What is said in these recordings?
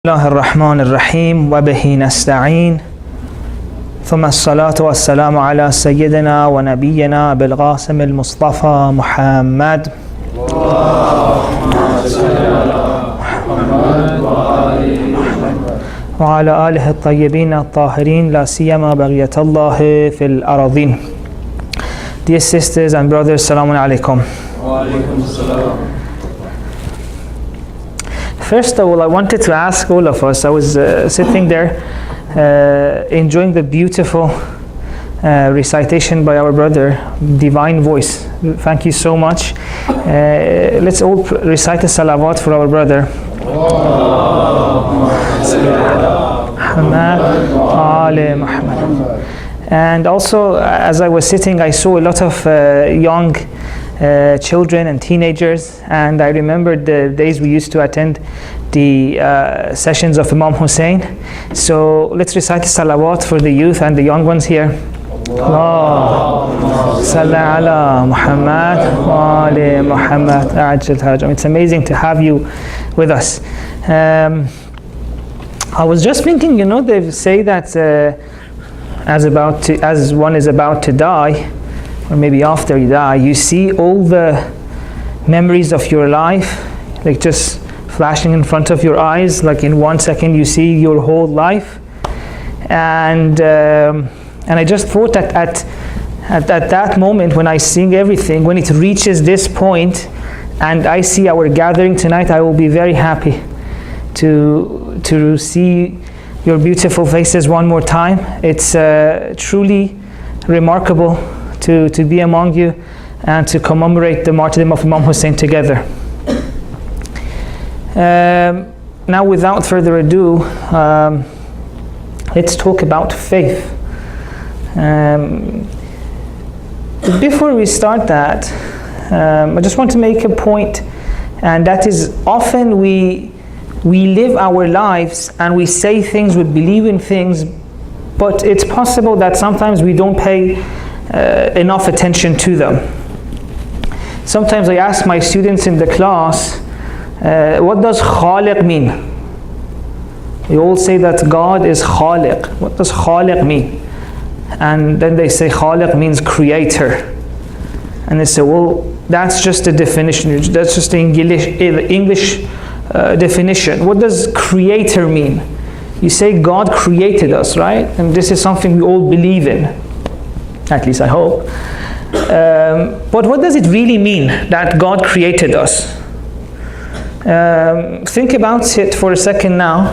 الله الرحمن الرحيم وبه نستعين ثم الصلاة والسلام على سيدنا ونبينا بالقاسم المصطفى محمد وعلى آله الطيبين الطاهرين لا سيما بقية الله في الأراضين. Dear sisters and brothers, Assalamu alaikum. First of all, I wanted to ask all of us, I was sitting there enjoying the beautiful recitation by our brother, divine voice. Thank you so much. Let's all recite a salawat for our brother. And also, as I was sitting, I saw a lot of young children and teenagers, and I remembered the days we used to attend the sessions of Imam Hussein. So let's recite the salawat for the youth and the young ones here. Allahumma salli ala Muhammad wa ali Muhammad ajil tarjum. It's amazing to have you with us. I was just thinking, you know, they say that as one is about to die, or maybe after you die, you see all the memories of your life like just flashing in front of your eyes. Like in 1 second you see your whole life, and I just thought that at that moment, when I sing everything, when it reaches this point and I see our gathering tonight, I will be very happy to see your beautiful faces one more time. It's truly remarkable to be among you and to commemorate the martyrdom of Imam Hussein together. Now, without further ado, let's talk about faith. Before we start that, I just want to make a point, and that is, often we live our lives and we say things, we believe in things, but it's possible that sometimes we don't pay enough attention to them. Sometimes I ask my students in the class, what does Khaliq mean? We all say that God is Khaliq. What does Khaliq mean? And then they say Khaliq means creator. And they say, well, that's just a definition. That's just the English definition. What does creator mean? You say God created us, right? And this is something we all believe in. At least I hope. But what does it really mean that God created us? Think about it for a second now.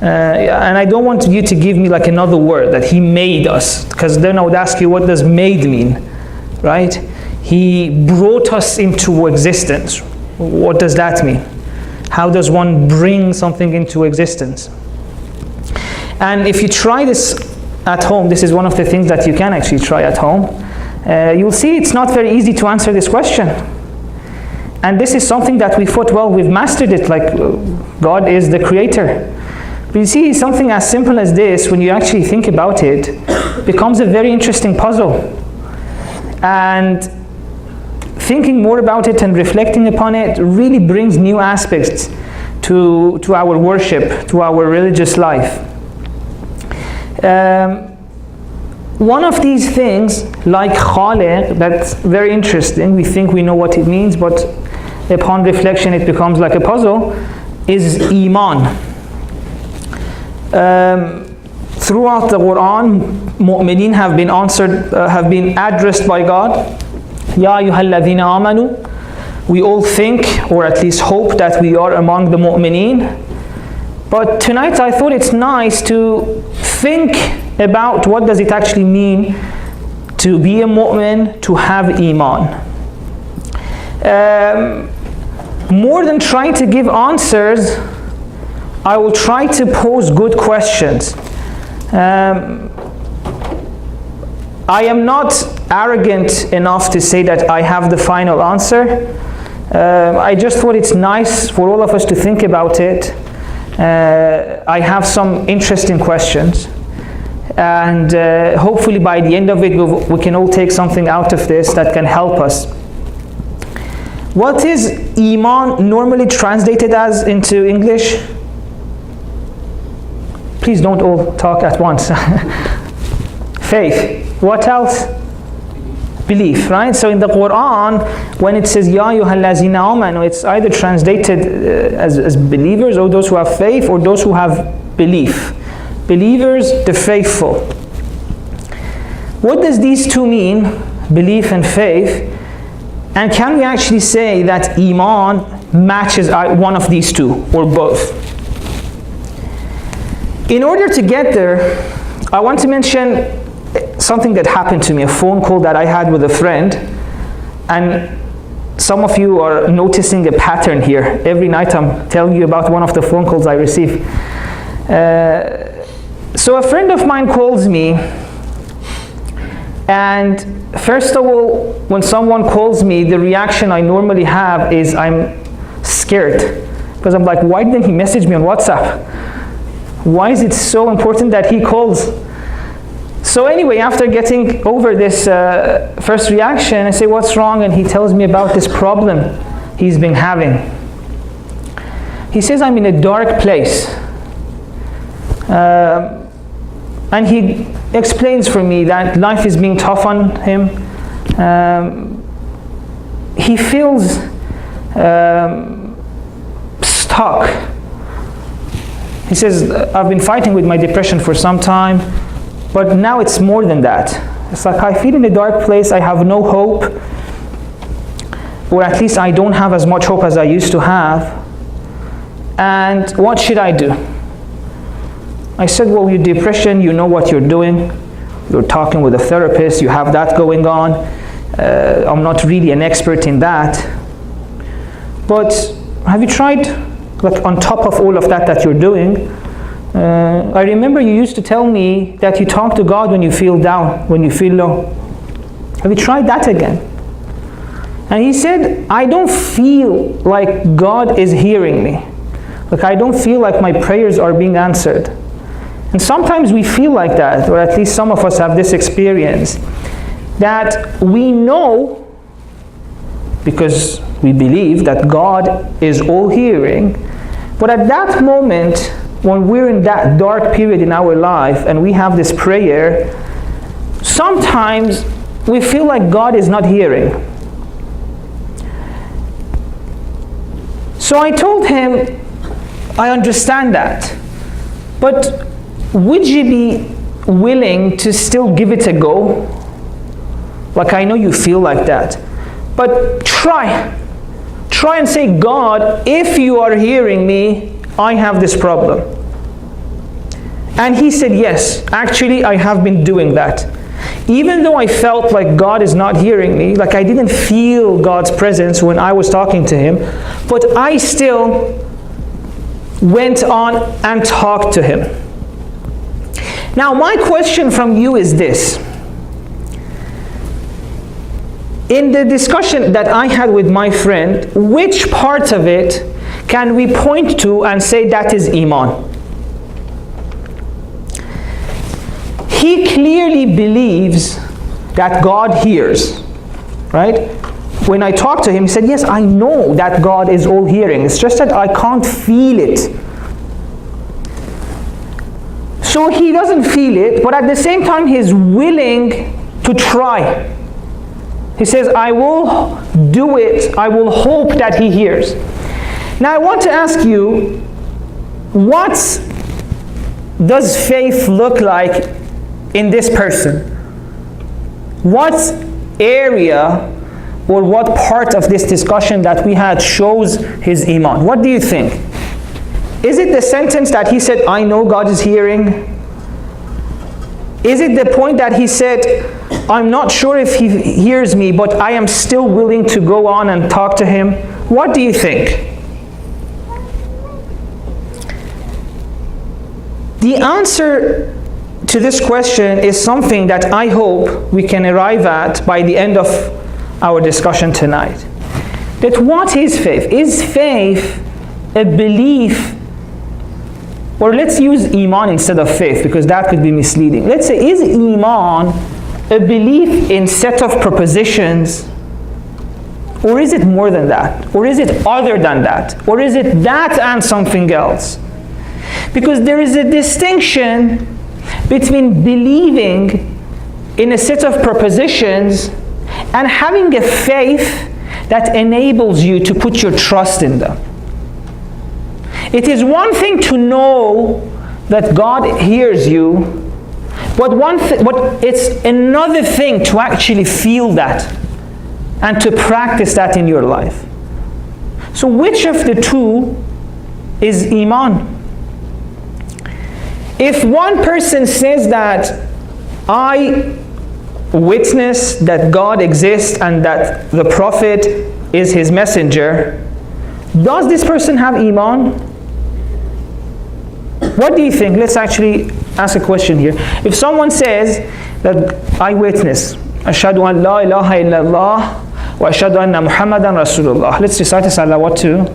And I don't want you to give me like another word, that He made us, because then I would ask you, what does made mean? Right? He brought us into existence. What does that mean? How does one bring something into existence? And if you try this at home, this is one of the things that you can actually try at home, you'll see it's not very easy to answer this question. And this is something that we thought, well, we've mastered it, like God is the creator. But you see, something as simple as this, when you actually think about it, becomes a very interesting puzzle. And thinking more about it and reflecting upon it really brings new aspects to our worship, to our religious life. One of these things, like Khaliq, that's very interesting. We think we know what it means, but upon reflection it becomes like a puzzle, is Iman. Throughout the Quran, mu'mineen have been addressed by God. Ya ayyuhalladhina amanu. We all think, or at least hope, that we are among the mu'mineen. But tonight I thought it's nice to think about what does it actually mean to be a mu'min, to have Iman. More than trying to give answers, I will try to pose good questions. I am not arrogant enough to say that I have the final answer. I just thought it's nice for all of us to think about it. I have some interesting questions, and hopefully by the end of it we can all take something out of this that can help us. What is Iman normally translated as into English? Please don't all talk at once. Faith. What else? Belief, right? So in the Quran, when it says Ya ayyuhallazina amanu, it's either translated as believers, or those who have faith, or those who have belief. Believers, the faithful. What does these two mean? Belief and faith. And can we actually say that Iman matches one of these two, or both? In order to get there, I want to mention something that happened to me, a phone call that I had with a friend. And some of you are noticing a pattern here. Every night I'm telling you about one of the phone calls I receive. So a friend of mine calls me, and first of all, when someone calls me, the reaction I normally have is I'm scared. Because I'm like, why didn't he message me on WhatsApp? Why is it so important that he calls? So anyway, after getting over this first reaction, I say, what's wrong? And he tells me about this problem he's been having. He says, I'm in a dark place. And he explains for me that life is being tough on him. He feels stuck. He says, I've been fighting with my depression for some time, but now it's more than that. It's like I feel in a dark place, I have no hope, or at least I don't have as much hope as I used to have. And what should I do? I said, well, your depression, you know what you're doing. You're talking with a therapist, you have that going on. I'm not really an expert in that. But have you tried, like on top of all of that you're doing, I remember you used to tell me that you talk to God when you feel down, when you feel low. Have you tried that again? And he said, I don't feel like God is hearing me. Like I don't feel like my prayers are being answered. And sometimes we feel like that, or at least some of us have this experience, that we know, because we believe that God is all-hearing, but at that moment, when we're in that dark period in our life and we have this prayer, sometimes we feel like God is not hearing. So I told him, I understand that, but would you be willing to still give it a go? Like I know you feel like that, but try and say, God, if you are hearing me, I have this problem. And he said, yes, actually I have been doing that. Even though I felt like God is not hearing me, like I didn't feel God's presence when I was talking to him, but I still went on and talked to him. Now my question from you is this. In the discussion that I had with my friend, which part of it can we point to and say that is Iman? He clearly believes that God hears, right? When I talked to him, he said, yes, I know that God is all hearing. It's just that I can't feel it. So he doesn't feel it, but at the same time, he's willing to try. He says, I will do it. I will hope that he hears. Now I want to ask you, what does faith look like in this person? What area or what part of this discussion that we had shows his Iman? What do you think? Is it the sentence that he said, I know God is hearing? Is it the point that he said, I'm not sure if he hears me, but I am still willing to go on and talk to him? What do you think? The answer to this question is something that I hope we can arrive at by the end of our discussion tonight. That what is faith? Is faith a belief? Or let's use Iman instead of faith, because that could be misleading. Let's say, is Iman a belief in set of propositions? Or is it more than that? Or is it other than that? Or is it that and something else? Because there is a distinction between believing in a set of propositions and having a faith that enables you to put your trust in them. It is one thing to know that God hears you, but it's another thing to actually feel that and to practice that in your life. So which of the two is Iman? If one person says that I witness that God exists and that the Prophet is his messenger, does this person have Iman? What do you think? Let's actually ask a question here. If someone says that I witness, Ashhadu an la ilaha illallah wa ashhadu anna Muhammadan Rasulullah. Let's recite this salawat too.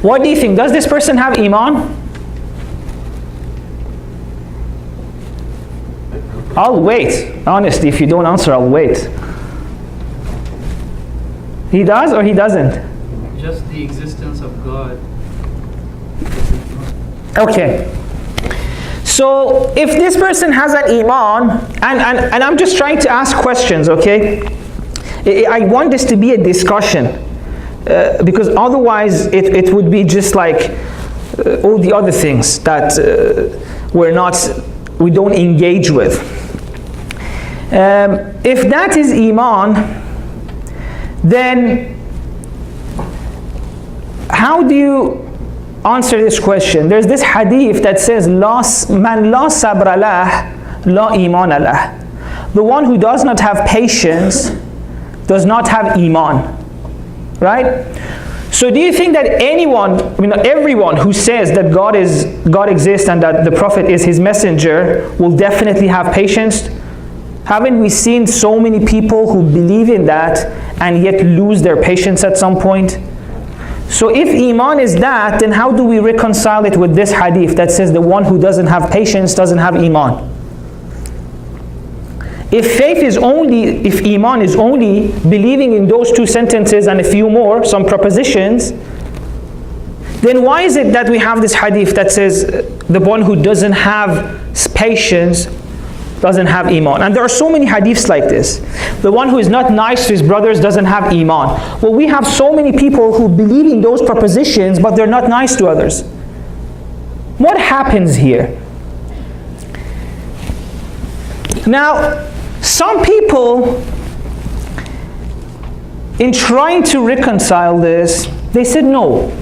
What do you think? Does this person have Iman? I'll wait. Honestly, if you don't answer, I'll wait. He does or he doesn't? Just the existence of God. Okay. So if this person has an Iman, and I'm just trying to ask questions, okay? I want this to be a discussion, because otherwise it would be just like all the other things that we don't engage with. If that is Iman, then how do you answer this question? There's this hadith that says, Man la sabra lah, la iman lah. The one who does not have patience does not have Iman. Right? So do you think that everyone who says that God exists and that the Prophet is his messenger will definitely have patience? Haven't we seen so many people who believe in that and yet lose their patience at some point? So if Iman is that, then how do we reconcile it with this hadith that says the one who doesn't have patience doesn't have Iman? If Iman is only believing in those two sentences and a few more, some propositions, then why is it that we have this hadith that says the one who doesn't have patience doesn't have Iman? And there are so many hadiths like this. The one who is not nice to his brothers doesn't have Iman. Well, we have so many people who believe in those propositions, but they're not nice to others. What happens here? Now, some people, in trying to reconcile this, they said no.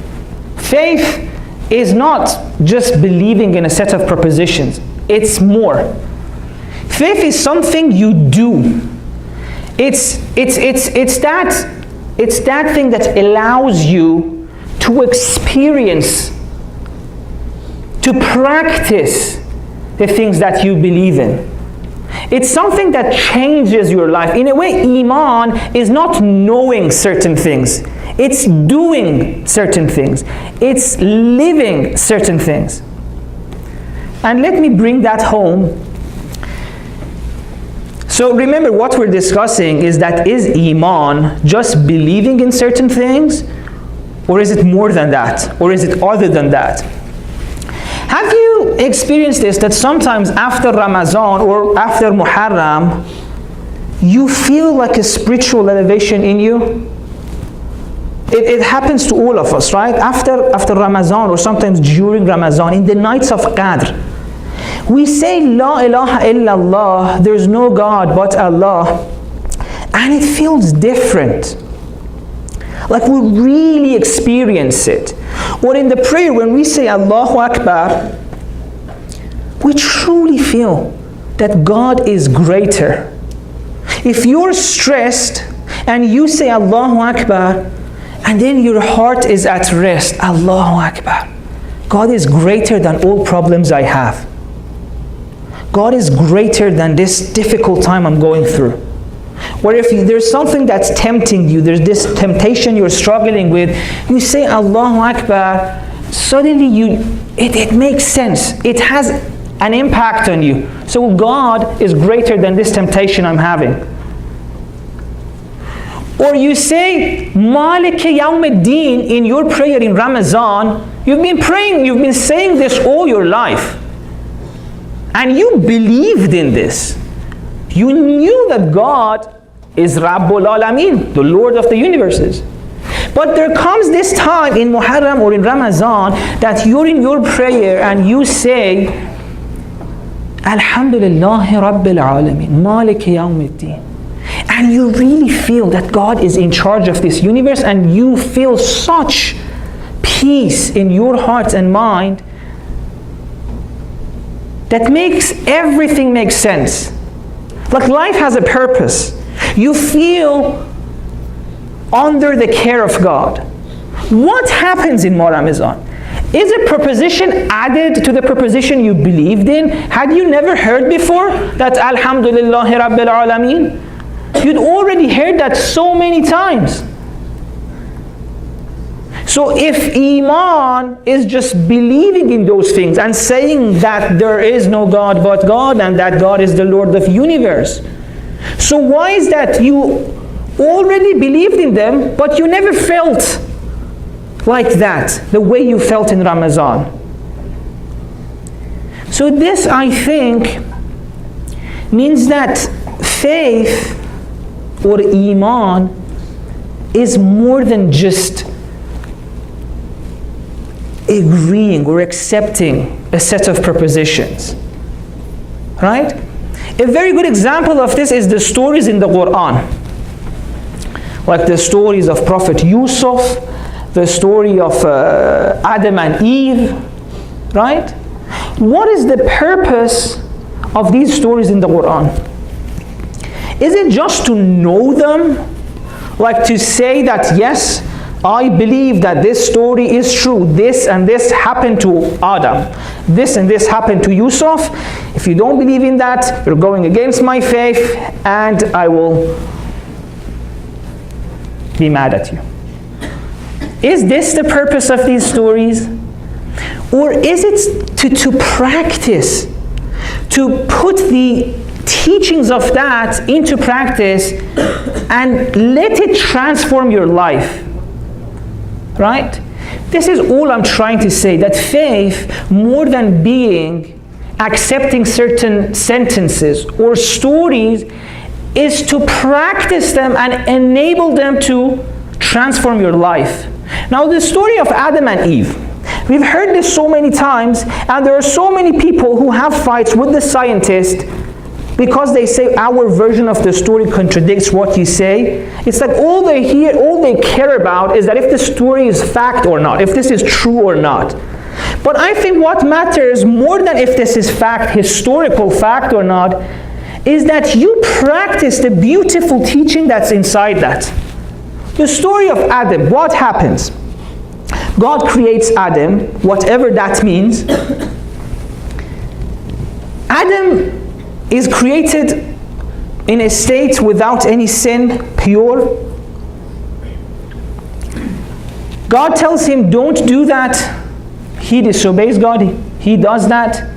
Faith is not just believing in a set of propositions. It's more. Faith is something you do. It's that thing that allows you to experience, to practice the things that you believe in. It's something that changes your life. In a way, Iman is not knowing certain things. It's doing certain things. It's living certain things. And let me bring that home. So remember, what we're discussing is Iman just believing in certain things, or is it more than that, or is it other than that? Have you experienced this, that sometimes after Ramadan or after Muharram, you feel like a spiritual elevation in you? It happens to all of us, right? After Ramadan or sometimes during Ramadan, in the nights of Qadr, we say La ilaha illallah, there's no God but Allah, and it feels different. Like we really experience it. Or in the prayer, when we say Allahu Akbar, we truly feel that God is greater. If you're stressed and you say Allahu Akbar, and then your heart is at rest, Allahu Akbar, God is greater than all problems I have. God is greater than this difficult time I'm going through. Where if there's something that's tempting you, there's this temptation you're struggling with, you say Allahu Akbar, suddenly it makes sense. It has an impact on you. So God is greater than this temptation I'm having. Or you say, Malik Yawm al-Din in your prayer in Ramadan. You've been praying, you've been saying this all your life. And you believed in this. You knew that God is Rabbul Alameen, the Lord of the universes. But there comes this time in Muharram or in Ramadan that you're in your prayer and you say, Alhamdulillahi Rabbil Alameen, Malik Yawm al-Din. And you really feel that God is in charge of this universe, and you feel such peace in your heart and mind that makes everything make sense. Like life has a purpose. You feel under the care of God. What happens in Ramadan? Is a preposition added to the preposition you believed in? Had you never heard before that Alhamdulillahi Rabbil Alameen? You'd already heard that so many times. So if Iman is just believing in those things and saying that there is no God but God and that God is the Lord of the universe, so why is that you already believed in them but you never felt like that, the way you felt in Ramadan? So this, I think, means that faith or Iman is more than just agreeing or accepting a set of propositions, right? A very good example of this is the stories in the Quran, like the stories of Prophet Yusuf, the story of Adam and Eve, right? What is the purpose of these stories in the Quran? Is it just to know them? Like to say that, yes, I believe that this story is true. This and this happened to Adam. This and this happened to Yusuf. If you don't believe in that, you're going against my faith and I will be mad at you. Is this the purpose of these stories? Or is it to practice, to put the teachings of that into practice and let it transform your life, right? This is all I'm trying to say, that faith, more than being accepting certain sentences or stories, is to practice them and enable them to transform your life. Now the story of Adam and Eve, we've heard this so many times, and there are so many people who have fights with the scientists because they say our version of the story contradicts what you say. It's like all they care about is that if the story is fact or not, if this is true or not. But I think what matters more than if this is fact, historical fact or not, is that you practice the beautiful teaching that's inside that. The story of Adam, what happens? God creates Adam, whatever that means. Adam is created in a state without any sin, pure. God tells him, don't do that. He disobeys God, he does that.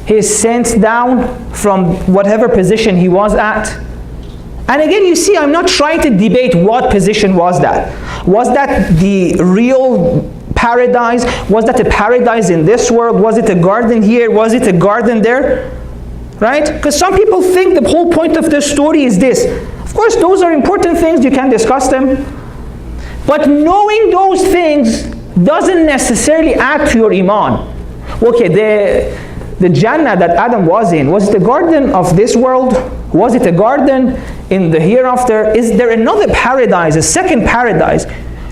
He is sent down from whatever position he was at. And again, you see, I'm not trying to debate what position was that. Was that the real paradise? Was that a paradise in this world? Was it a garden here? Was it a garden there? Right? Because some people think the whole point of this story is this. Of course, those are important things, you can discuss them. But knowing those things doesn't necessarily add to your Iman. Okay, the Jannah that Adam was in, was it a garden of this world? Was it a garden in the hereafter? Is there another paradise, a second paradise?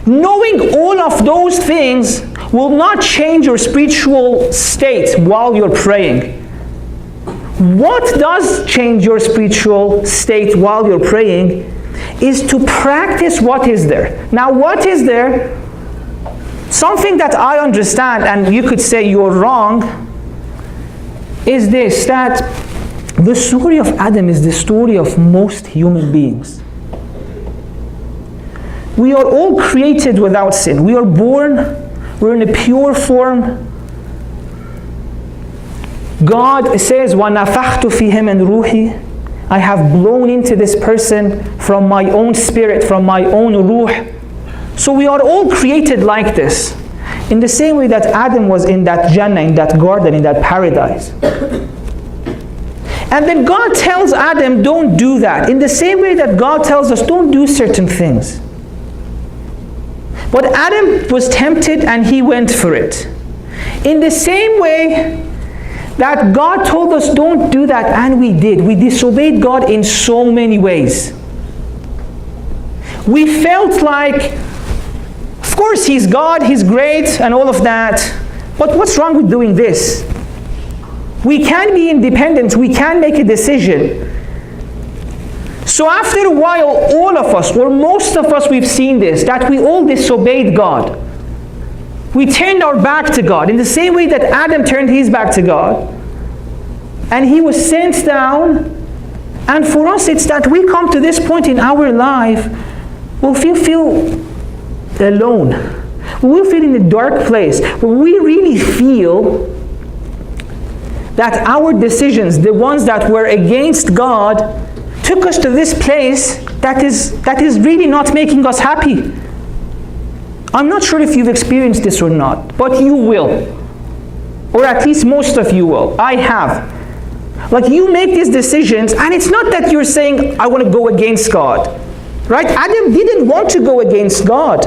Knowing all of those things will not change your spiritual state while you're praying. What does change your spiritual state while you're praying is to practice what is there. Now, what is there? Something that I understand, and you could say you're wrong, is this, that the story of Adam is the story of most human beings. We are all created without sin. We are born, we're in a pure form. God says, وَنَفَخْتُ فِيهِ مِنْ رُوحِي, I have blown into this person from my own spirit, from my own ruh. So we are all created like this. In the same way that Adam was in that Jannah, in that garden, in that paradise. And then God tells Adam, don't do that. In the same way that God tells us, don't do certain things. But Adam was tempted and he went for it. In the same way that God told us don't do that, and we did. We disobeyed God in so many ways. We felt like, of course He's God, He's great, and all of that. But what's wrong with doing this? We can be independent, we can make a decision. So after a while, all of us, or most of us, we've seen this, that we all disobeyed God. We turned our back to God in the same way that Adam turned his back to God. And he was sent down. And for us, it's that we come to this point in our life, we'll feel alone. We'll feel in a dark place where we really feel that our decisions, the ones that were against God, took us to this place that is really not making us happy. I'm not sure if you've experienced this or not, but you will. Or at least most of you will. I have. Like, you make these decisions, and it's not that you're saying, I want to go against God. Right? Adam didn't want to go against God.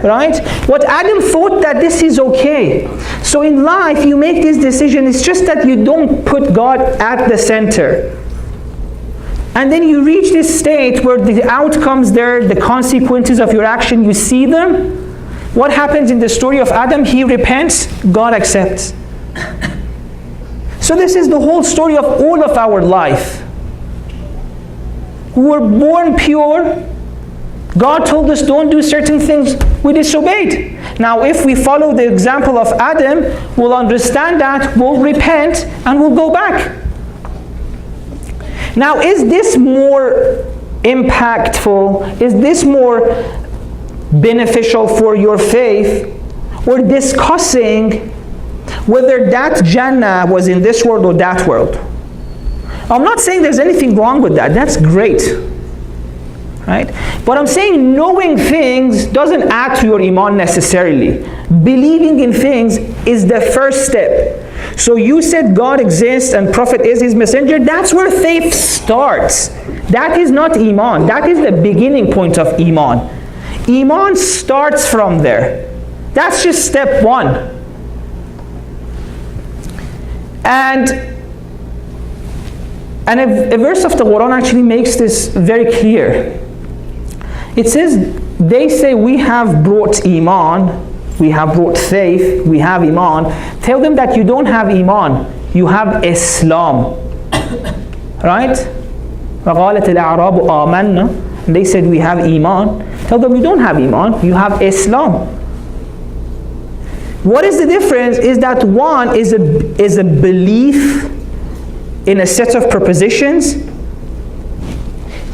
Right? But Adam thought that this is okay. So in life, you make this decision, it's just that you don't put God at the center. And then you reach this state where the outcomes there, the consequences of your action, you see them. What happens in the story of Adam? He repents, God accepts. So this is the whole story of all of our life. We were born pure. God told us don't do certain things, we disobeyed. Now if we follow the example of Adam, we'll understand that, we'll repent, and we'll go back. Now, is this more impactful? Is this more beneficial for your faith? We're discussing whether that Jannah was in this world or that world. I'm not saying there's anything wrong with that. That's great. Right? But I'm saying knowing things doesn't add to your Iman necessarily. Believing in things is the first step. So you said God exists and Prophet is His messenger. That's where faith starts. That is not Iman. That is the beginning point of Iman. Iman starts from there. That's just step one. And a verse of the Quran actually makes this very clear. It says, they say we have brought Iman, we have brought faith, we have Iman. Tell them that you don't have Iman, you have Islam. Right? فَقَالَتِ الْأَعْرَابُ آمَنَّا. They said we have Iman. Tell them you don't have Iman, you have Islam. What is the difference is that one is a belief in a set of propositions.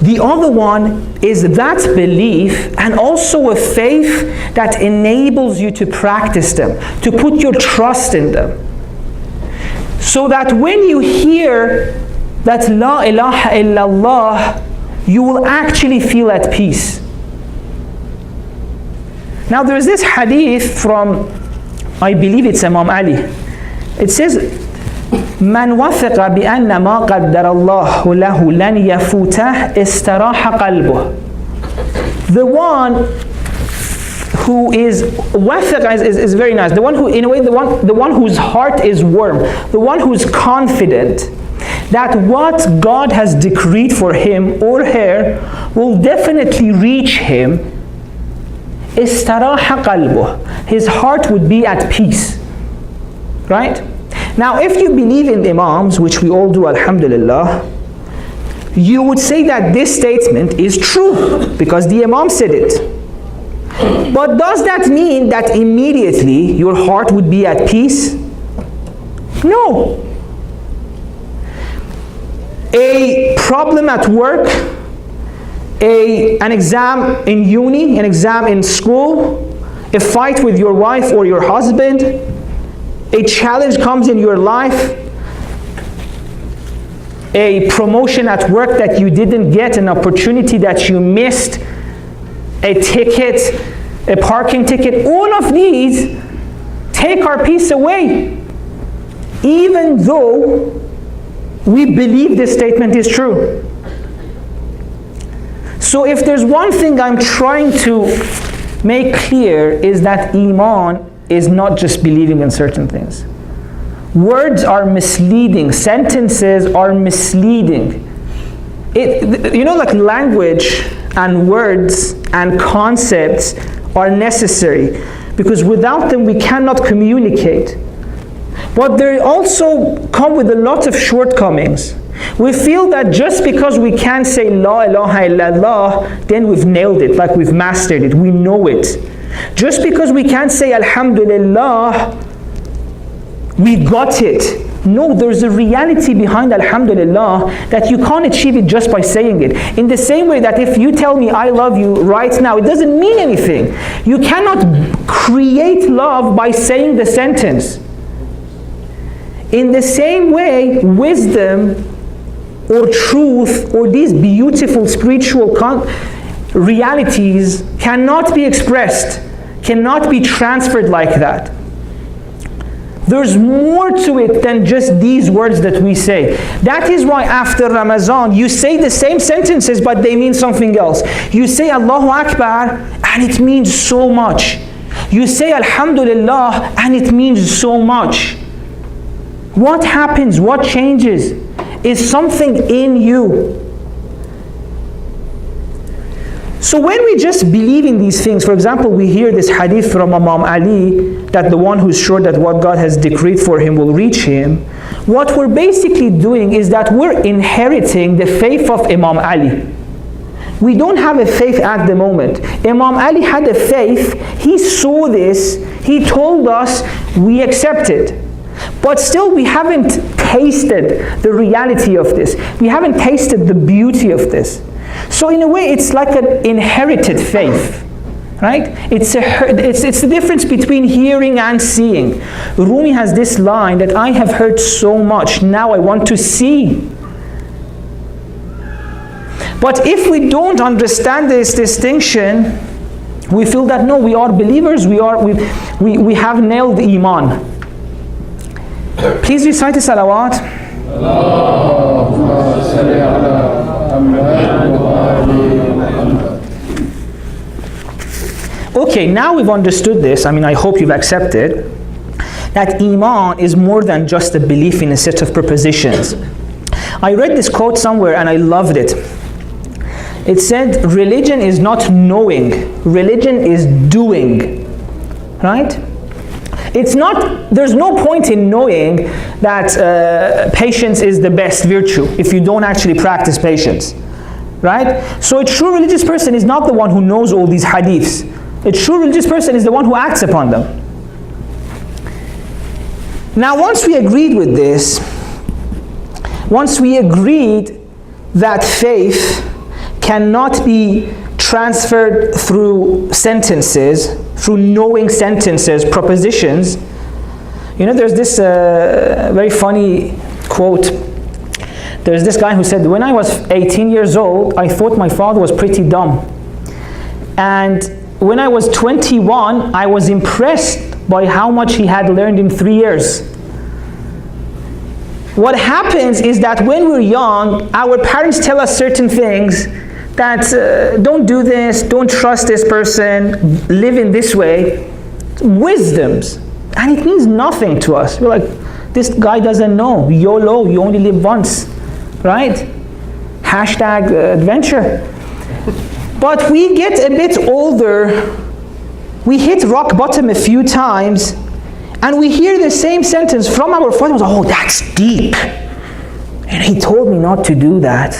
The other one is that belief and also a faith that enables you to practice them, to put your trust in them. So that when you hear that La ilaha illallah, you will actually feel at peace. Now there is this hadith from, I believe it's Imam Ali. It says, من وثق بأن ما قدر الله له لن يفوته استراح قلبه. The one who is wathaq is very nice. The one who, in a way, the one whose heart is warm, the one who's confident that what God has decreed for him or her will definitely reach him. استراح قلبه. His heart would be at peace. Right? Now, if you believe in the Imams, which we all do, alhamdulillah, you would say that this statement is true because the Imam said it. But does that mean that immediately your heart would be at peace? No. A problem at work, an exam in uni, an exam in school, a fight with your wife or your husband, a challenge comes in your life, a promotion at work that you didn't get, an opportunity that you missed, a ticket, a parking ticket, all of these take our peace away, even though we believe this statement is true. So if there's one thing I'm trying to make clear, is that Iman is not just believing in certain things. Words are misleading, sentences are misleading. Like language and words and concepts are necessary, because without them we cannot communicate. But they also come with a lot of shortcomings. We feel that just because we can say La ilaha illallah, then we've nailed it, like we've mastered it, we know it. Just because we can say Alhamdulillah, we got it. No, there's a reality behind Alhamdulillah that you can't achieve it just by saying it. In the same way that if you tell me I love you right now, it doesn't mean anything. You cannot create love by saying the sentence. In the same way, wisdom or truth or these beautiful spiritual realities cannot be expressed, cannot be transferred like that. There's more to it than just these words that we say. That is why after Ramadan, you say the same sentences, but they mean something else. You say Allahu Akbar, and it means so much. You say Alhamdulillah, and it means so much. What happens? What changes? Is something in you. So when we just believe in these things, for example, we hear this hadith from Imam Ali, that the one who's sure that what God has decreed for him will reach him, what we're basically doing is that we're inheriting the faith of Imam Ali. We don't have a faith at the moment. Imam Ali had a faith, he saw this, he told us, we accept it. But still we haven't tasted the reality of this. We haven't tasted the beauty of this. So in a way, it's like an inherited faith, right? It's the difference between hearing and seeing. Rumi has this line that I have heard so much, now I want to see. But if we don't understand this distinction, we feel that no, we are believers, we have nailed Iman. Please recite the salawat. Okay, now we've understood this. I hope you've accepted that Iman is more than just a belief in a set of propositions. I read this quote somewhere and I loved it. It said, religion is not knowing, religion is doing, right? There's no point in knowing that patience is the best virtue if you don't actually practice patience, right? So a true religious person is not the one who knows all these hadiths. A true religious person is the one who acts upon them. Now once we agreed with this, once we agreed that faith cannot be transferred through sentences, through knowing sentences, propositions. There's this very funny quote. There's this guy who said, when I was 18 years old, I thought my father was pretty dumb. And when I was 21, I was impressed by how much he had learned in 3 years. What happens is that when we're young, our parents tell us certain things that don't do this, don't trust this person, live in this way. Wisdoms. And it means nothing to us. We're like, this guy doesn't know. YOLO, you only live once, right? Hashtag adventure. But we get a bit older, we hit rock bottom a few times, and we hear the same sentence from our father. Oh, that's deep. And he told me not to do that,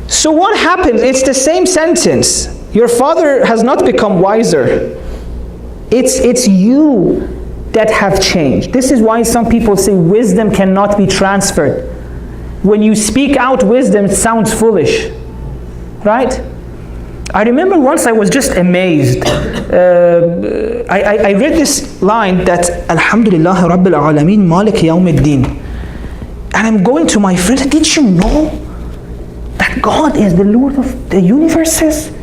So what happens? It's the same sentence. Your father has not become wiser. It's you that have changed. This is why some people say wisdom cannot be transferred. When you speak out wisdom, it sounds foolish, right? I remember once I was just amazed. I read this line that Alhamdulillah Rabbil Alameen Malik Yawmiddin. And I'm going to my friends, did you know that God is the Lord of the universes?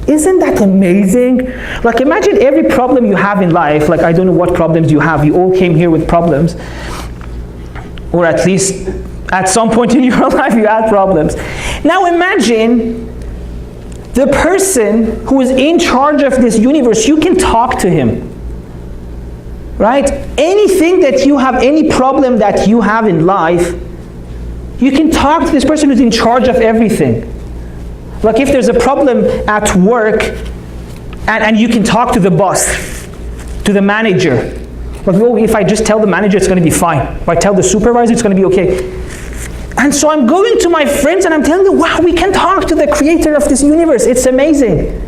Isn't that amazing? Like imagine every problem you have in life, like I don't know what problems you have, you all came here with problems. Or at least at some point in your life you had problems. Now imagine the person who is in charge of this universe, you can talk to him. Right? Anything that you have, any problem that you have in life, you can talk to this person who's in charge of everything. Like if there's a problem at work, and you can talk to the boss, to the manager. Like, oh, if I just tell the manager, it's going to be fine. If I tell the supervisor, it's going to be okay. And so I'm going to my friends and I'm telling them, wow, we can talk to the creator of this universe. It's amazing.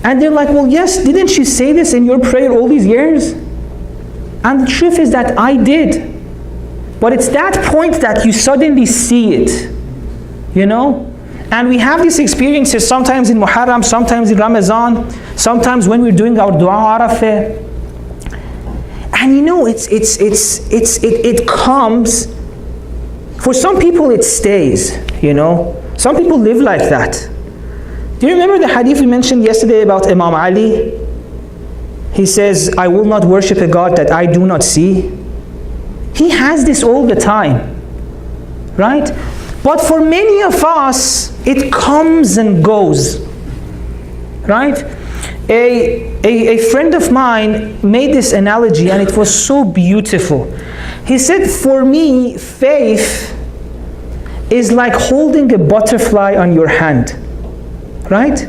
And they're like, well, yes, didn't you say this in your prayer all these years? And the truth is that I did. But it's that point that you suddenly see it. You know? And we have these experiences sometimes in Muharram, sometimes in Ramadan, sometimes when we're doing our dua Arafah. And you know, it comes, for some people it stays, you know. Some people live like that. Do you remember the hadith we mentioned yesterday about Imam Ali? He says, I will not worship a God that I do not see. He has this all the time, right? But for many of us, it comes and goes, right? A friend of mine made this analogy and it was so beautiful. He said, for me, faith is like holding a butterfly on your hand, right?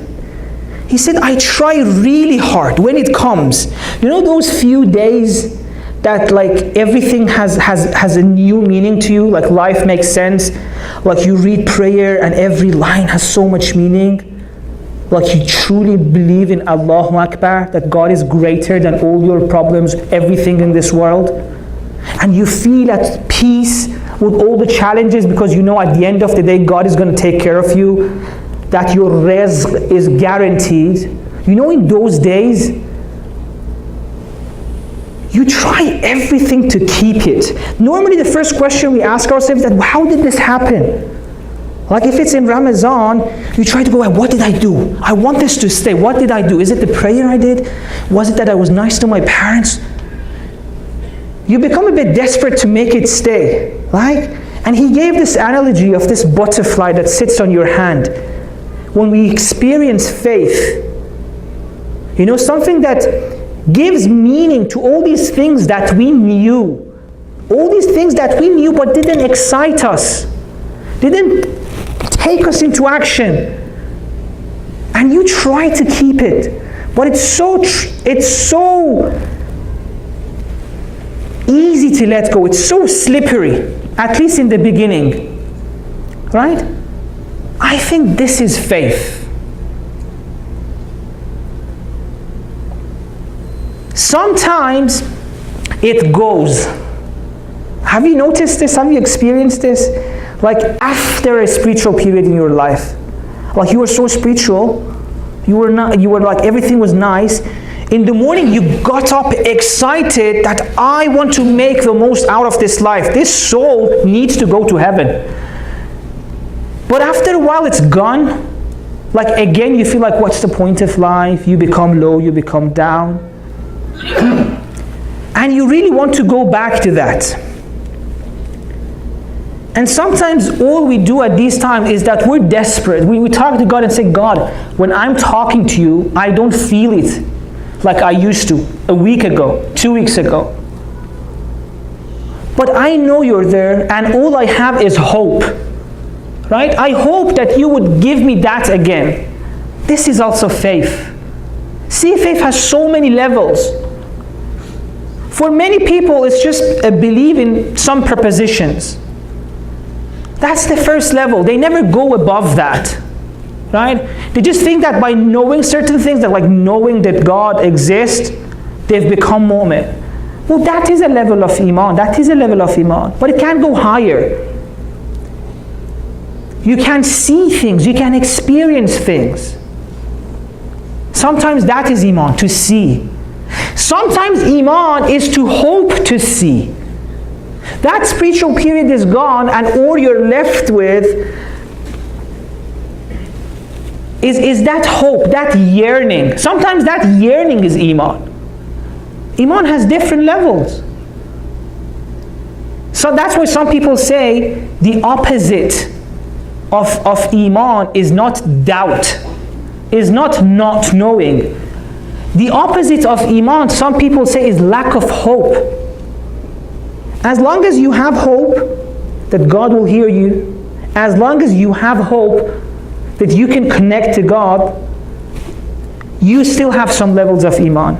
He said, I try really hard when it comes. You know those few days that like everything has a new meaning to you, like life makes sense, like you read prayer and every line has so much meaning, like you truly believe in Allahu Akbar, that God is greater than all your problems, everything in this world, and you feel at peace with all the challenges because you know at the end of the day God is going to take care of you, that your rizq is guaranteed. You know, in those days, you try everything to keep it. Normally the first question we ask ourselves is that, how did this happen? Like if it's in Ramadan, you try to go, what did I do? I want this to stay. What did I do? Is it the prayer I did? Was it that I was nice to my parents? You become a bit desperate to make it stay, right? And he gave this analogy of this butterfly that sits on your hand. When we experience faith, you know, something that gives meaning to all these things that we knew. All these things that we knew but didn't excite us. Didn't take us into action. And you try to keep it. But it's so easy to let go. It's so slippery, at least in the beginning. Right? I think this is faith. Sometimes it goes. Have you noticed this? Have you experienced this? Like after a spiritual period in your life, like you were so spiritual, you were like everything was nice. In the morning you got up excited that I want to make the most out of this life. This soul needs to go to heaven. But after a while it's gone. Like again you feel like, what's the point of life? You become low, you become down. And you really want to go back to that. And sometimes all we do at these times is that we're desperate. We talk to God and say, God, when I'm talking to you, I don't feel it like I used to a week ago, 2 weeks ago. But I know you're there and all I have is hope. Right? I hope that you would give me that again. This is also faith. See, faith has so many levels. For many people, it's just a belief in some prepositions. That's the first level. They never go above that. Right? They just think that by knowing certain things, that like knowing that God exists, they've become mu'min. Well, that is a level of Iman. That is a level of Iman. But it can go higher. You can see things. You can experience things. Sometimes that is Iman, to see. Sometimes Iman is to hope to see. That spiritual period is gone, and all you're left with is that hope, that yearning. Sometimes that yearning is Iman. Iman has different levels. So that's why some people say the opposite of Iman is not doubt, is not knowing. The opposite of Iman, some people say, is lack of hope. As long as you have hope that God will hear you, as long as you have hope that you can connect to God, you still have some levels of Iman.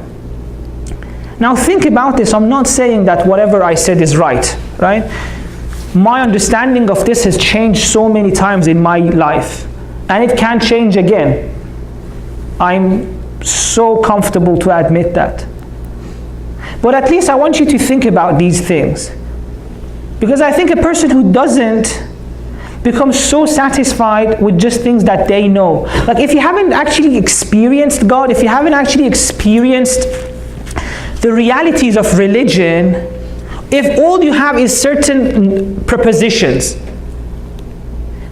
Now think about this. I'm not saying that whatever I said is right? My understanding of this has changed so many times in my life, and it can change again. I'm so comfortable to admit that. But at least I want you to think about these things. Because I think a person who doesn't becomes so satisfied with just things that they know. Like if you haven't actually experienced God, if you haven't actually experienced the realities of religion, if all you have is certain prepositions,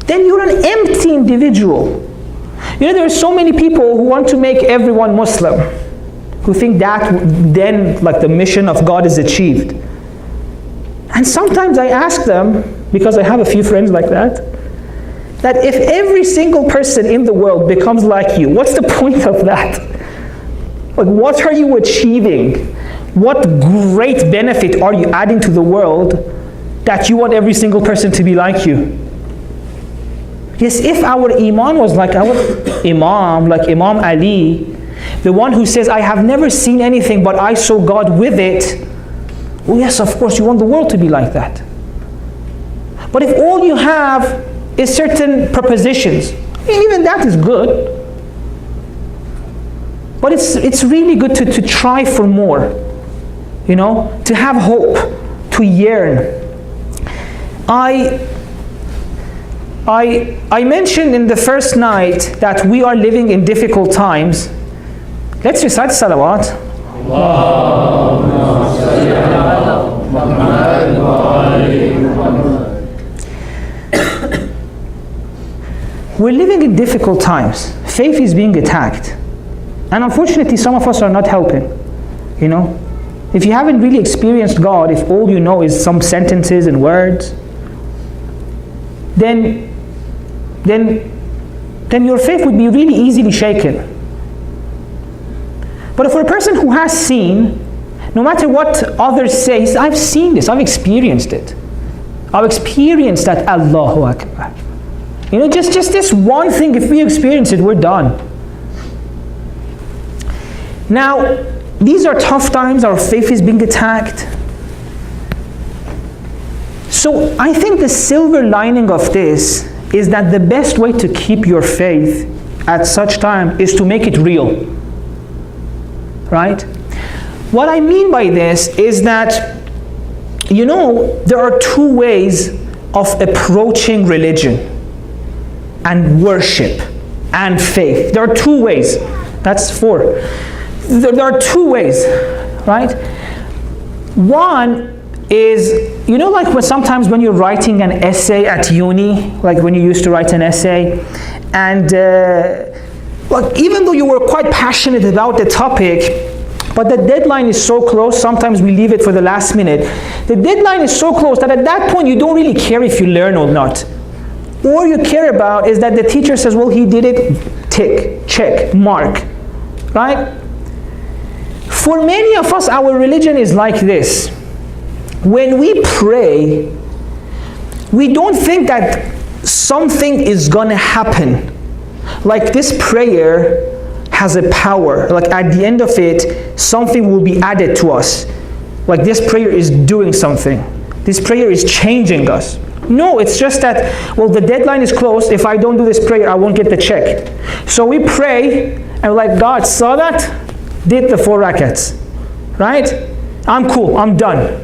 then you're an empty individual. There are so many people who want to make everyone Muslim, who think that then like the mission of God is achieved. And sometimes I ask them, because I have a few friends like that if every single person in the world becomes like you, what's the point of that? Like, what are you achieving? What great benefit are you adding to the world that you want every single person to be like you? Yes, if our Iman was like our Imam, like Imam Ali, the one who says, I have never seen anything but I saw God with it, well, yes, of course, you want the world to be like that. But if all you have is certain prepositions, even that is good. But it's really good to try for more, to have hope, to yearn. I mentioned in the first night that we are living in difficult times. Let's recite salawat. We're living in difficult times. Faith is being attacked. And unfortunately, some of us are not helping. If you haven't really experienced God, if all you know is some sentences and words, then your faith would be really easily shaken. But for a person who has seen, no matter what others say, I've seen this, I've experienced it. I've experienced that Allahu Akbar. Just this one thing, if we experience it, we're done. Now, these are tough times, our faith is being attacked. So I think the silver lining of this is that the best way to keep your faith at such time is to make it real. Right? What I mean by this is that, there are two ways of approaching religion and worship and faith. There are two ways. That's four. There are two ways, right? One is, like sometimes when you're writing an essay at uni, like when you used to write an essay, and even though you were quite passionate about the topic, but the deadline is so close, sometimes we leave it for the last minute. The deadline is so close that at that point you don't really care if you learn or not. All you care about is that the teacher says, well, he did it, tick, check, mark, right? For many of us, our religion is like this. When we pray, we don't think that something is going to happen. Like this prayer has a power. Like at the end of it, something will be added to us. Like this prayer is doing something. This prayer is changing us. No, it's just that, well, the deadline is close. If I don't do this prayer, I won't get the check. So we pray, and we're like, God saw that, did the 4 rakats, right? I'm cool, I'm done.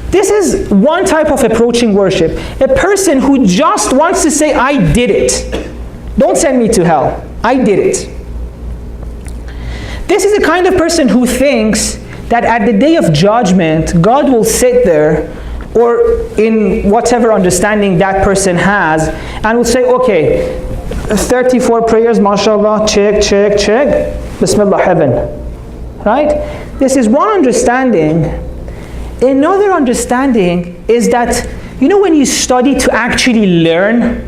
This is one type of approaching worship. A person who just wants to say, I did it. Don't send me to hell. I did it. This is the kind of person who thinks that at the day of judgment, God will sit there, or in whatever understanding that person has, and will say, okay, 34 prayers, mashallah, check, check, check, bismillah, heaven. Right? This is one understanding. Another understanding is that, you know, when you study to actually learn,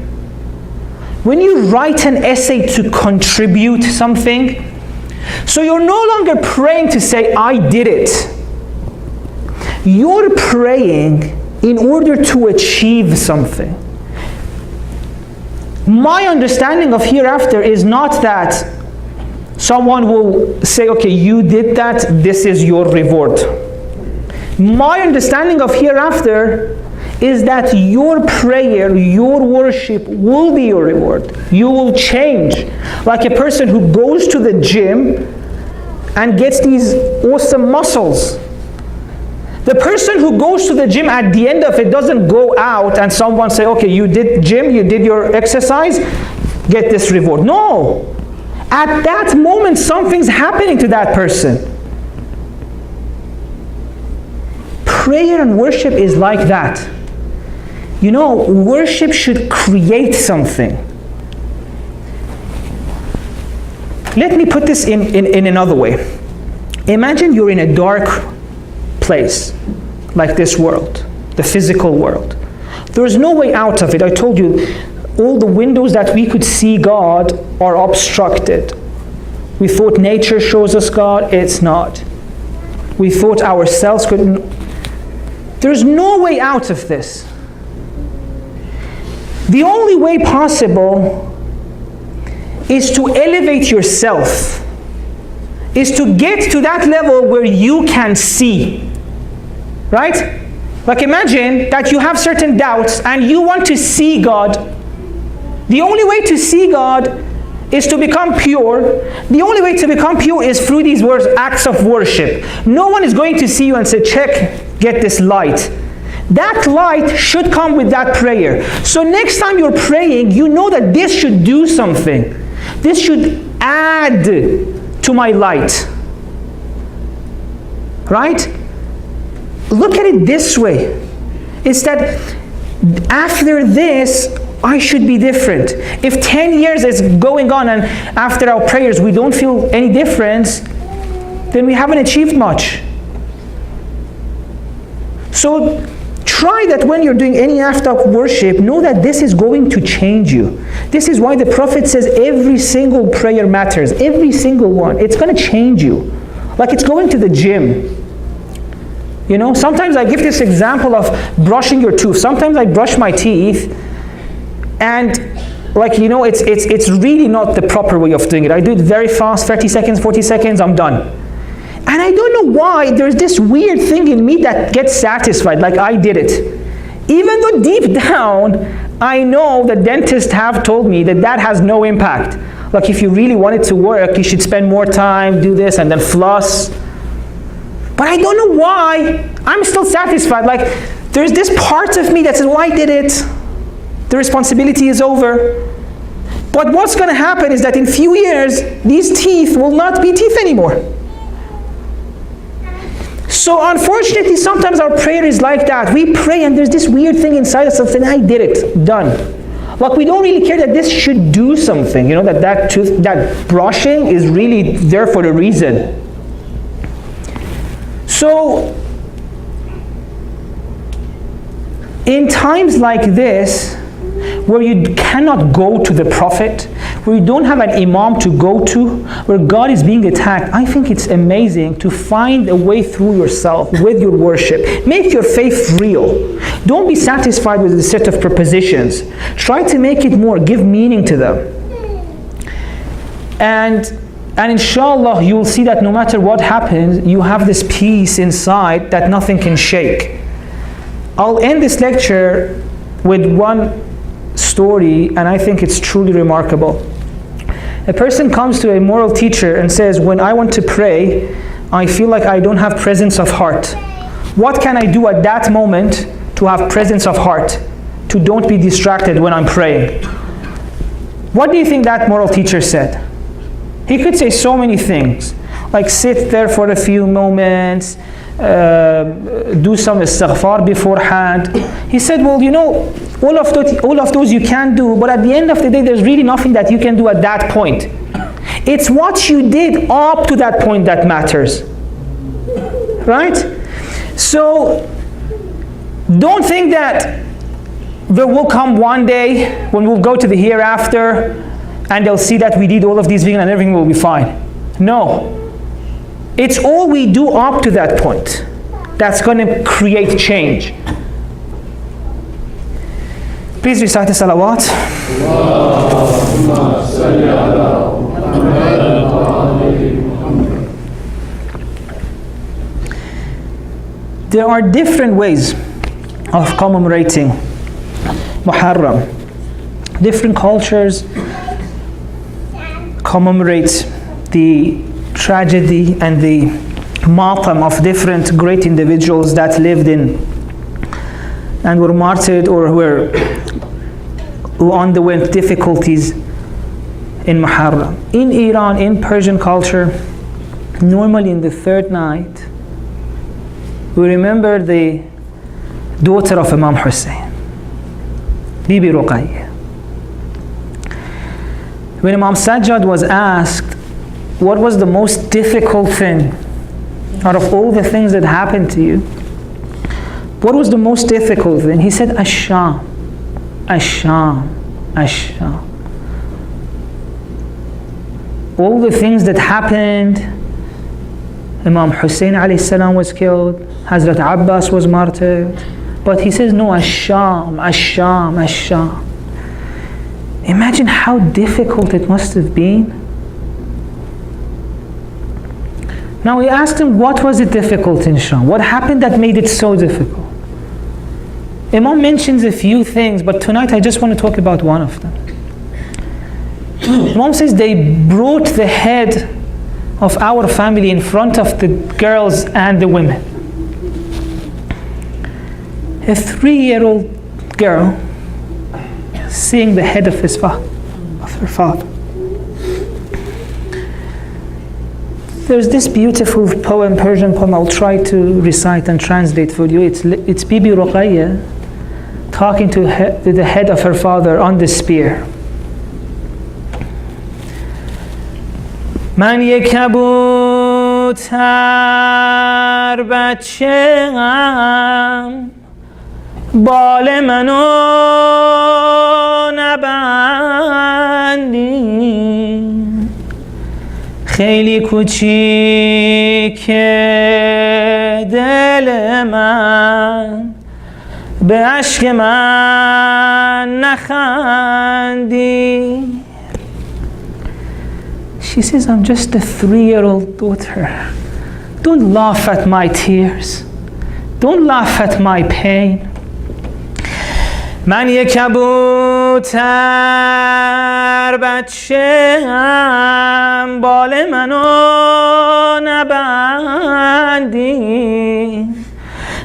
when you write an essay to contribute something, so you're no longer praying to say, I did it. You're praying in order to achieve something. My understanding of hereafter is not that someone will say, okay, you did that, this is your reward. My understanding of hereafter is that your prayer, your worship will be your reward. You will change. Like a person who goes to the gym and gets these awesome muscles. The person who goes to the gym at the end of it doesn't go out and someone say, okay, you did gym, you did your exercise, get this reward. No. At that moment, something's happening to that person. Prayer and worship is like that. You know, worship should create something. Let me put this in another way. Imagine you're in a dark place, like this world, the physical world. There's no way out of it. I told you, all the windows that we could see God are obstructed. We thought nature shows us God, it's not. We thought ourselves couldn't. There's no way out of this. The only way possible is to elevate yourself, is to get to that level where you can see. Right? Like imagine that you have certain doubts and you want to see God. The only way to see God is to become pure. The only way to become pure is through these words, acts of worship. No one is going to see you and say, check, get this light. That light should come with that prayer. So next time you're praying, you know that this should do something. This should add to my light. Right? Look at it this way. It's that after this, I should be different. If 10 years is going on and after our prayers we don't feel any difference, then we haven't achieved much. So try that when you're doing any act of worship, know that this is going to change you. This is why the Prophet says every single prayer matters. Every single one. It's going to change you. Like it's going to the gym. You know, sometimes I give this example of brushing your tooth. Sometimes I brush my teeth and like, you know, it's really not the proper way of doing it. I do it very fast, 30 seconds, 40 seconds, I'm done. And I don't know why there's this weird thing in me that gets satisfied, like I did it. Even though deep down, I know the dentists have told me that that has no impact. Like if you really want it to work, you should spend more time, do this, and then floss. But I don't know why, I'm still satisfied. Like there's this part of me that says, well, I did it. The responsibility is over. But what's going to happen is that in few years, these teeth will not be teeth anymore. So unfortunately, sometimes our prayer is like that. We pray and there's this weird thing inside us that says, I did it, done. Like we don't really care that this should do something. You know, that brushing is really there for a reason. So, in times like this, where you cannot go to the Prophet, where you don't have an Imam to go to, where God is being attacked, I think it's amazing to find a way through yourself with your worship. Make your faith real. Don't be satisfied with a set of propositions. Try to make it more, give meaning to them. And inshallah, you will see that no matter what happens, you have this peace inside that nothing can shake. I'll end this lecture with one story, and I think it's truly remarkable. A person comes to a moral teacher and says, when I want to pray, I feel like I don't have presence of heart. What can I do at that moment to have presence of heart? To don't be distracted when I'm praying. What do you think that moral teacher said? He could say so many things. Like sit there for a few moments, do some istighfar beforehand. He said, well, you know, all of those you can do, but at the end of the day, there's really nothing that you can do at that point. It's what you did up to that point that matters. Right? So, don't think that there will come one day when we'll go to the hereafter and they'll see that we did all of these things and everything will be fine. No. It's all we do up to that point that's going to create change. Please recite the salawat. There are different ways of commemorating Muharram. Different cultures commemorate the tragedy and the martyrdom of different great individuals that lived in and were martyred or who underwent difficulties in Muharram. In Iran, in Persian culture, normally in the third night, we remember the daughter of Imam Hussein, Bibi Ruqayyah. When Imam Sajjad was asked, what was the most difficult thing out of all the things that happened to you? What was the most difficult thing? He said, Ash-Sham, Ash-Sham, Ash-Sham. All the things that happened, Imam Hussein alayhi salam was killed, Hazrat Abbas was martyred, but he says, no, Ash-Sham, Ash-Sham, Ash-Sham. Imagine how difficult it must have been. Now we asked him, what was it difficult in Sham? What happened that made it so difficult? Imam mentions a few things, but tonight I just want to talk about one of them. Imam says they brought the head of our family in front of the girls and the women. A 3-year-old girl seeing the head of her father. There's this beautiful poem, Persian poem, I'll try to recite and translate for you. It's Bibi Ruqayyah talking to the head of her father on the spear. من یک کبوتر بچه‌ام بال منو نبندی خیلی کوچیک دل من به اشک من نخندی. She says, I'm just a 3-year-old daughter. Don't laugh at my tears. Don't laugh at my pain. من یک کبوتر بچه‌ام بال منو نبندی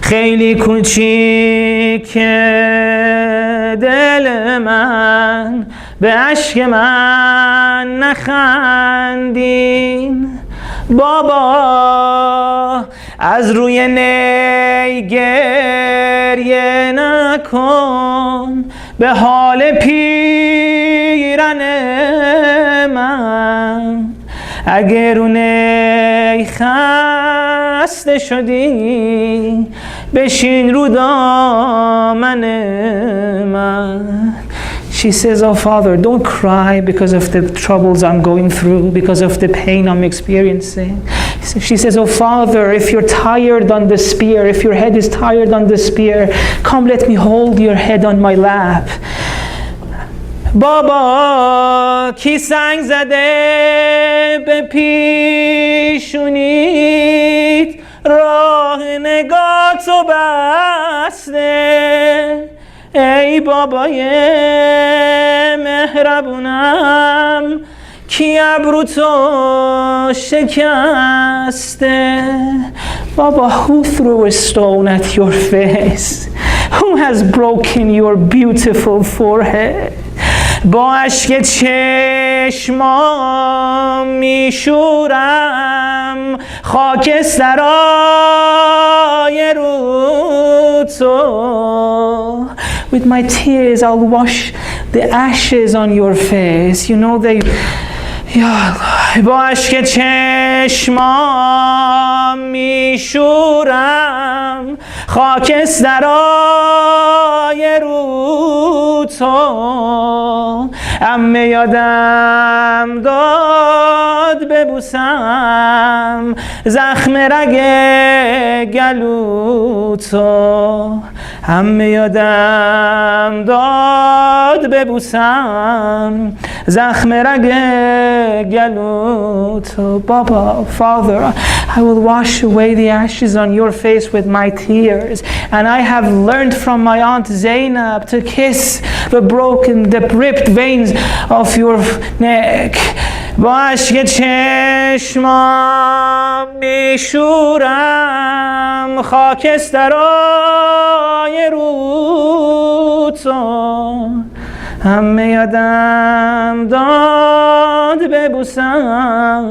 خیلی کوچیک دل من به اشک من نخندین. بابا از روی نی گریه نکن به حال پیرن من اگر رو نی خسته شدی بشین رو دامن من. She says, oh Father, don't cry because of the troubles I'm going through, because of the pain I'm experiencing. She says, oh Father, if you're tired on the spear, if your head is tired on the spear, come let me hold your head on my lap. بابا کی سنگ زده به پیشونیت راه نگاتو بسته ای بابای مهربونم کی ابرو تو شکسته. Baba, who threw a stone at your face? Who has broken your beautiful forehead? با اشک چشمام میشورم خاکسترای رو تو. With my tears I'll wash the ashes on your face. You know they, یا الله، با اشک چشمام میشورم خاکسترای رو تو. عمه یادم داد ببوسم زخم رگ گلو تو. عمه یادم داد ببوسم زخم رگ گلو تو. Baba, Father, I will wash away the ashes on your face with my tears. And I have learned from my aunt Zainab to kiss the broken, the ripped veins of your neck. با اشک چشمام میشورم خاکسترای رو تو. همه یادم داد ببوسم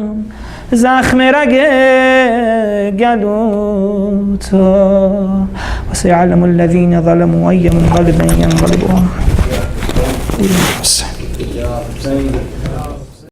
زخم رگ گلو تو. و سیعلم الذین ظلموا ای منقلب ینقلبون.